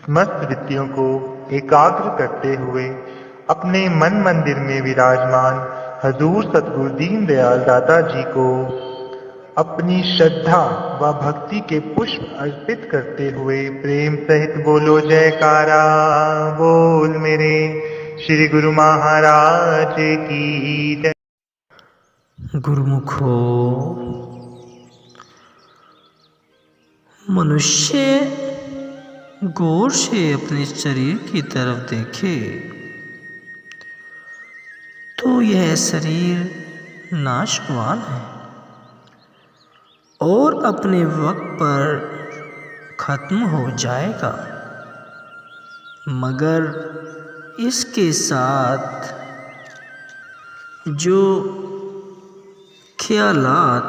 समस्त वृत्तियों को एकाग्र करते हुए अपने मन मंदिर में विराजमान हजूर सतगुरु दीनदयाल दाता जी को अपनी श्रद्धा व भक्ति के पुष्प अर्पित करते हुए प्रेम सहित बोलो जयकारा। बोल मेरे श्री गुरु महाराज की जय। गुरुमुखो, मनुष्य गौर से अपने शरीर की तरफ देखे तो यह शरीर नाशवान है और अपने वक्त पर खत्म हो जाएगा, मगर इसके साथ जो ख्यालात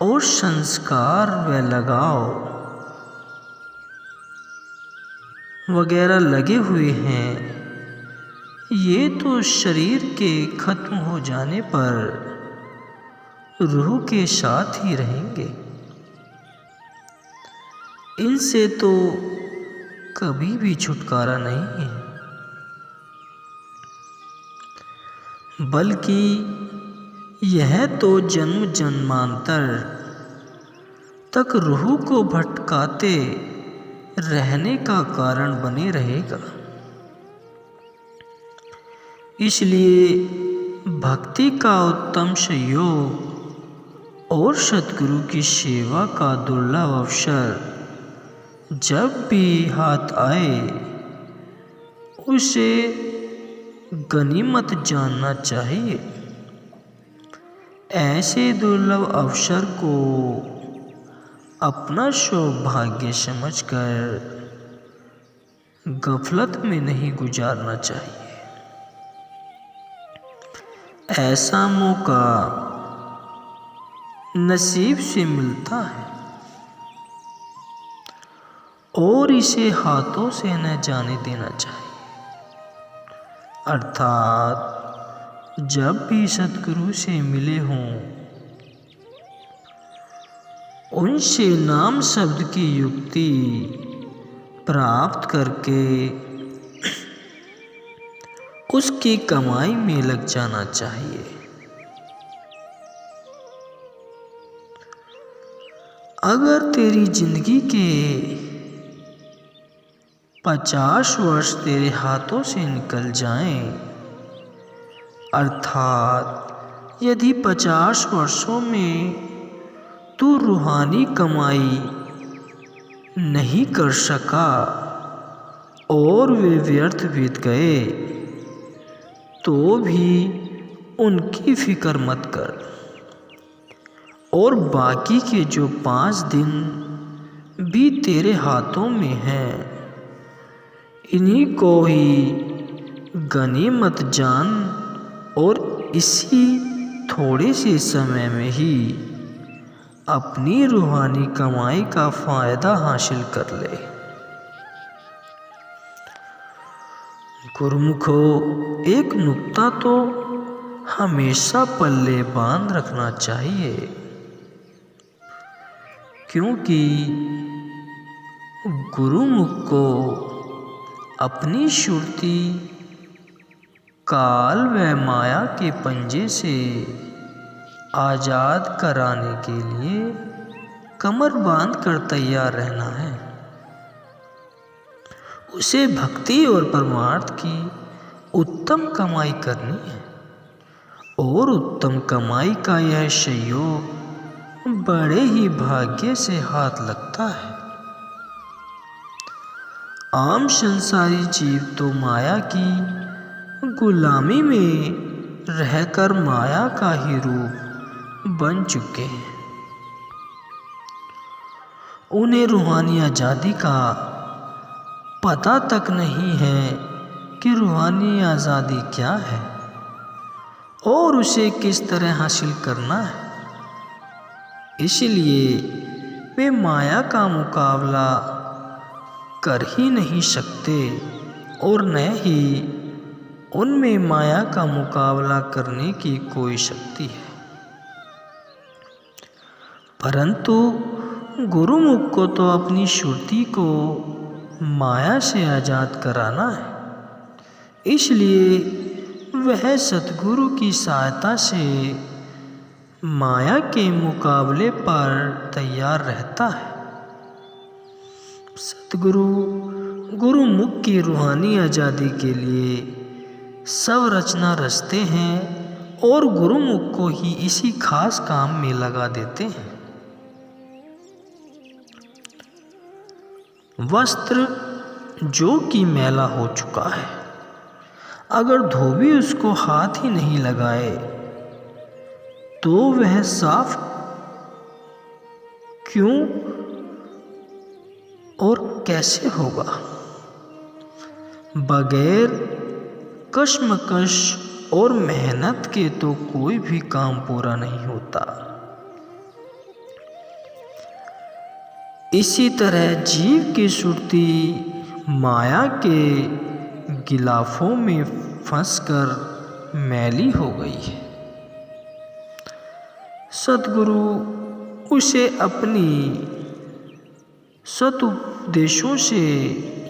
और संस्कार व लगाव वगैरह लगे हुए हैं, ये तो शरीर के खत्म हो जाने पर रूह के साथ ही रहेंगे। इनसे तो कभी भी छुटकारा नहीं है, बल्कि यह तो जन्म जन्मांतर तक रूह को भटकाते रहने का कारण बने रहेगा। इसलिए भक्ति का उत्तम सहयोग और सतगुरु की सेवा का दुर्लभ अवसर जब भी हाथ आए, उसे गनीमत जानना चाहिए। ऐसे दुर्लभ अवसर को अपना सौभाग्य समझकर गफलत में नहीं गुजारना चाहिए। ऐसा मौका नसीब से मिलता है और इसे हाथों से न जाने देना चाहिए। अर्थात जब भी सतगुरु से मिले हों, उनसे नाम शब्द की युक्ति प्राप्त करके उसकी कमाई में लग जाना चाहिए। अगर तेरी जिंदगी के 50 वर्ष तेरे हाथों से निकल जाएं, अर्थात यदि 50 वर्षों में तू रूहानी कमाई नहीं कर सका और वे व्यर्थ बीत गए, तो भी उनकी फिक्र मत कर और बाकी के जो 5 दिन भी तेरे हाथों में हैं, इन्हीं को ही गनीमत जान और इसी थोड़े से समय में ही अपनी रूहानी कमाई का फायदा हासिल कर ले। गुरुमुखो, एक नुक्ता तो हमेशा पल्ले बांध रखना चाहिए, क्योंकि गुरुमुख को अपनी सुरती काल व माया के पंजे से आज़ाद कराने के लिए कमर बांध कर तैयार रहना है। उसे भक्ति और परमार्थ की उत्तम कमाई करनी है और उत्तम कमाई का यह सहयोग बड़े ही भाग्य से हाथ लगता है। आम संसारी जीव तो माया की गुलामी में रहकर माया का ही रूप बन चुके हैं। उन्हें रूहानी आज़ादी का पता तक नहीं है कि रूहानी आज़ादी क्या है और उसे किस तरह हासिल करना है। इसलिए वे माया का मुकाबला कर ही नहीं सकते और न ही उनमें माया का मुकाबला करने की कोई शक्ति है। परंतु गुरुमुख को तो अपनी श्रुति को माया से आज़ाद कराना है। इसलिए वह सतगुरु की सहायता से माया के मुकाबले पर तैयार रहता है। सतगुरु गुरुमुख की रूहानी आज़ादी के लिए सब रचना रचते हैं और गुरुमुख को ही इसी खास काम में लगा देते हैं। वस्त्र जो कि मैला हो चुका है, अगर धोबी उसको हाथ ही नहीं लगाए तो वह साफ क्यों और कैसे होगा। बगैर कश्मकश और मेहनत के तो कोई भी काम पूरा नहीं होता। इसी तरह जीव की सुरती माया के गिलाफों में फंसकर मैली हो गई है। सतगुरु उसे अपनी सतुपदेशों से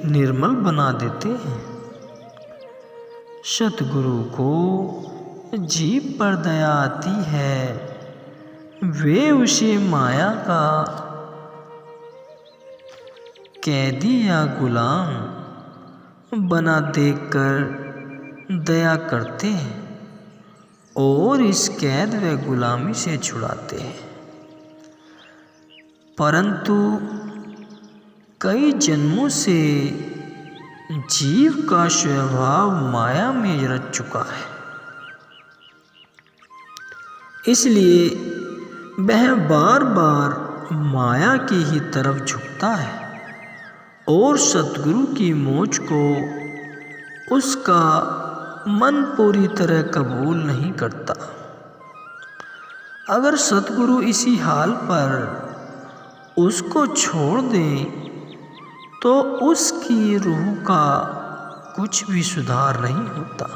निर्मल बना देते हैं। सतगुरु को जीव पर दया आती है, वे उसे माया का कैदी या गुलाम बना देखकर दया करते हैं और इस कैद व गुलामी से छुड़ाते हैं। परंतु कई जन्मों से जीव का स्वभाव माया में रच चुका है, इसलिए वह बार बार माया की ही तरफ झुकता है और सतगुरु की मोच को उसका मन पूरी तरह कबूल नहीं करता। अगर सतगुरु इसी हाल पर उसको छोड़ दें तो उसकी रूह का कुछ भी सुधार नहीं होता।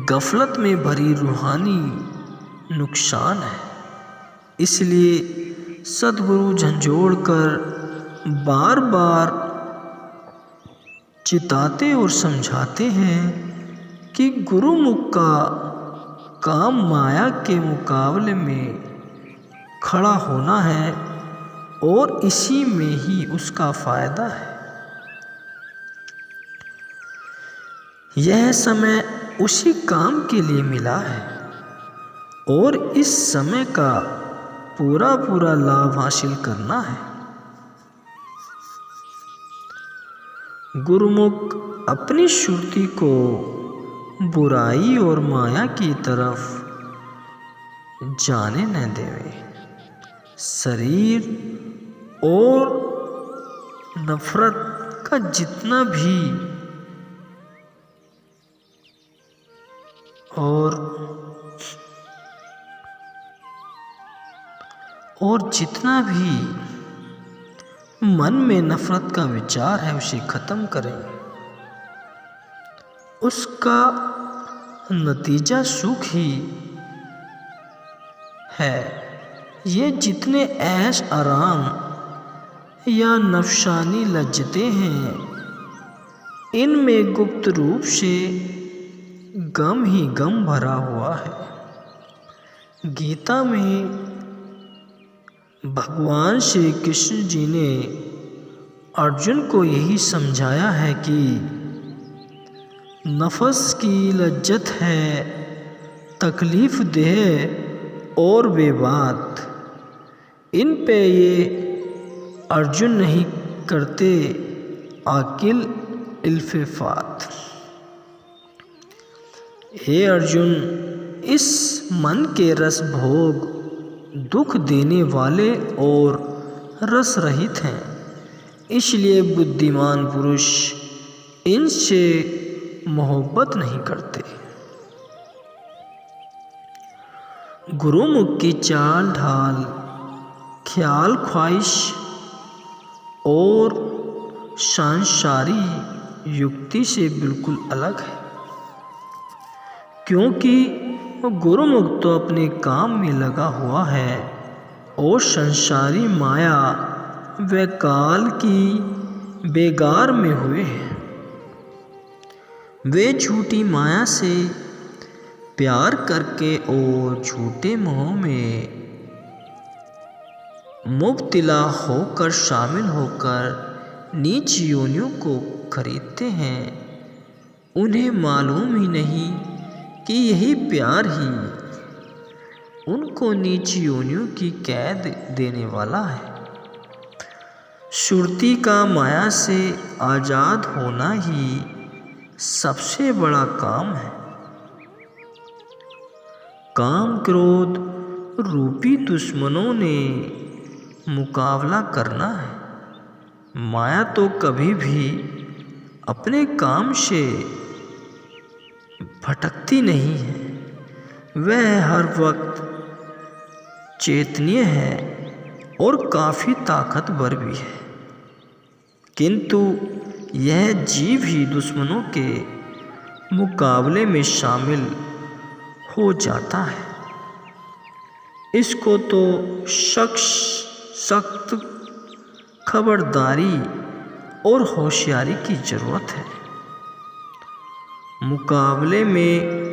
गफलत में भरी रूहानी नुकसान है, इसलिए सतगुरु झंझोड़ कर बार बार चिताते और समझाते हैं कि गुरुमुख का काम माया के मुकाबले में खड़ा होना है और इसी में ही उसका फायदा है। यह समय उसी काम के लिए मिला है और इस समय का पूरा पूरा लाभ हासिल करना है। गुरुमुख अपनी श्रुति को बुराई और माया की तरफ जाने न देवे। शरीर और नफरत का जितना भी और जितना भी मन में नफरत का विचार है उसे खत्म करें। उसका नतीजा सुख ही है। ये जितने ऐश आराम या नफसानी लज्जतें हैं, इनमें गुप्त रूप से गम ही गम भरा हुआ है। गीता में भगवान श्री कृष्ण जी ने अर्जुन को यही समझाया है कि नफस की लज्जत है तकलीफ देह और बेबात, इन पे ये अर्जुन नहीं करते आकिल इल्फात। हे अर्जुन, इस मन के रस भोग दुख देने वाले और रस रहित हैं, इसलिए बुद्धिमान पुरुष इनसे मोहब्बत नहीं करते। गुरुमुख की चाल ढाल, ख्याल ख्वाहिश और सांसारी युक्ति से बिल्कुल अलग है, क्योंकि गुरुमुख तो अपने काम में लगा हुआ है और संसारी माया व काल की बेगार में हुए हैं। वे झूठी माया से प्यार करके और झूठे मोह में मुब्तला होकर शामिल होकर नीच योनियों को खरीदते हैं। उन्हें मालूम ही नहीं कि यही प्यार ही उनको नीच योनियों की कैद देने वाला है। सुरती का माया से आज़ाद होना ही सबसे बड़ा काम है। काम क्रोध रूपी दुश्मनों ने मुकाबला करना है। माया तो कभी भी अपने काम से भटकती नहीं है। वह हर वक्त चेतनीय है और काफ़ी ताकतवर भी है, किंतु यह जीव ही दुश्मनों के मुकाबले में शामिल हो जाता है। इसको तो सख्त खबरदारी और होशियारी की ज़रूरत है। मुकाबले में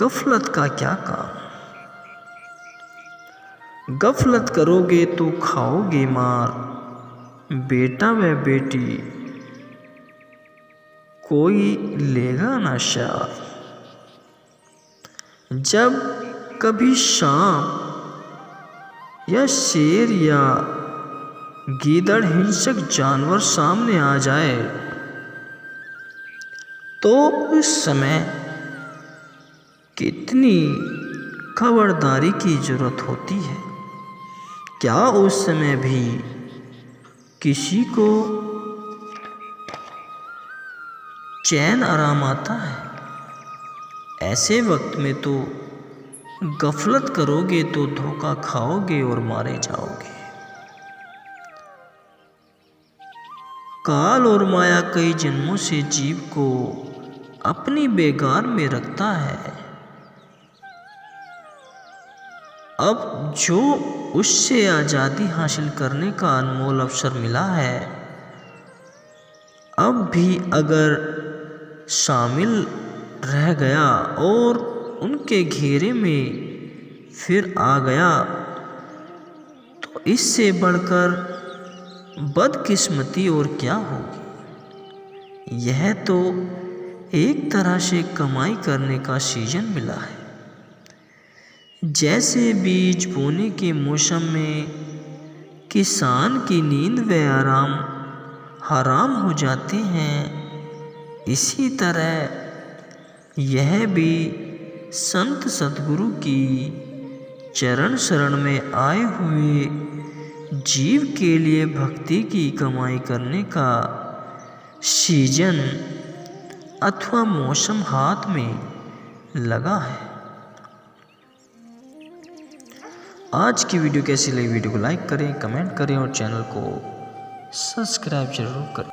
गफलत का क्या काम। गफलत करोगे तो खाओगे मार। बेटा व बेटी कोई लेगा ना शार। जब कभी सांप या शेर या गीदड़ हिंसक जानवर सामने आ जाए तो उस समय कितनी खबरदारी की जरूरत होती है। क्या उस समय भी किसी को चैन आराम आता है? ऐसे वक्त में तो गफलत करोगे तो धोखा खाओगे और मारे जाओगे। काल और माया कई जन्मों से जीव को अपनी बेगार में रखता है। अब जो उससे आज़ादी हासिल करने का अनमोल अवसर मिला है, अब भी अगर शामिल रह गया और उनके घेरे में फिर आ गया तो इससे बढ़कर बदकिस्मती और क्या होगी। यह तो एक तरह से कमाई करने का सीजन मिला है। जैसे बीज बोने के मौसम में किसान की नींद व आराम हराम हो जाते हैं, इसी तरह यह भी संत सद्गुरु की चरण शरण में आए हुए जीव के लिए भक्ति की कमाई करने का सीजन अथवा मौसम हाथ में लगा है। आज की वीडियो कैसी लगी? वीडियो को लाइक करें, कमेंट करें और चैनल को सब्सक्राइब जरूर करें।